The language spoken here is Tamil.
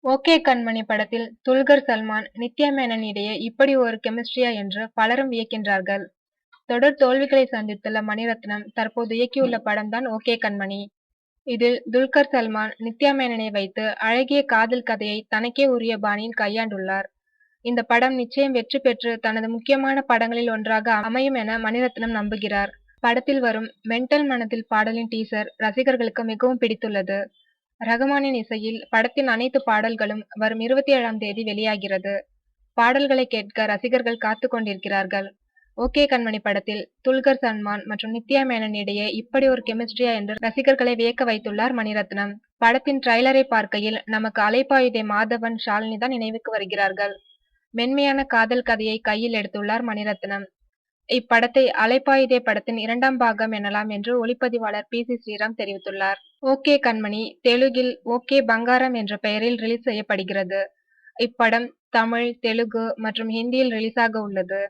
ஓகே கண்மணி படத்தில் துல்கர் சல்மான், நித்யா மேனன் இடையே இப்படி ஒரு கெமிஸ்ட்ரியா என்று பலரும் வியக்கின்றார்கள். தொடர் தோல்விகளை சந்தித்துள்ள மணிரத்னம் தற்போது இயக்கியுள்ள படம்தான் ஓகே கண்மணி. இதில் துல்கர் சல்மான், நித்யா மேனனை வைத்து அழகிய காதல் கதையை தனக்கே உரிய பாணியில் கையாண்டுள்ளார். இந்த படம் நிச்சயம் வெற்றி பெற்று தனது முக்கியமான படங்களில் ஒன்றாக அமையும் என மணிரத்னம் நம்புகிறார். படத்தில் வரும் மென்டல் மனதில் பாடலின் டீசர் ரசிகர்களுக்கு மிகவும் பிடித்துள்ளது. ரகுமானின் இசையில் படத்தின் அனைத்து பாடல்களும் வரும் 27ஆம் தேதி வெளியாகிறது. பாடல்களை கேட்க ரசிகர்கள் காத்துக் கொண்டிருக்கிறார்கள். ஓகே கண்மணி படத்தில் துல்கர் சல்மான் மற்றும் நித்யா மேனன் இடையே இப்படி ஒரு கெமிஸ்ட்ரியா என்று ரசிகர்களை வியக்க வைத்துள்ளார் மணிரத்னம். படத்தின் ட்ரைலரை பார்க்கையில் நமக்கு அலைப்பாயுதே மாதவன், ஷாலினி தான் நினைவுக்கு வருகிறார்கள். மென்மையான காதல் கதையை கையில் எடுத்துள்ளார் மணிரத்னம். இப்படத்தை அலைப்பாயுதே படத்தின் 2ஆம் பாகம் எனலாம் என்று ஒளிப்பதிவாளர் பி.சி. ஸ்ரீராம் தெரிவித்துள்ளார். ஓகே கண்மணி தெலுங்கில் ஓகே பங்காரம் என்ற பெயரில் ரிலீஸ் செய்யப்படுகிறது. இப்படம் தமிழ், தெலுங்கு மற்றும் ஹிந்தியில் ரிலீஸாக உள்ளது.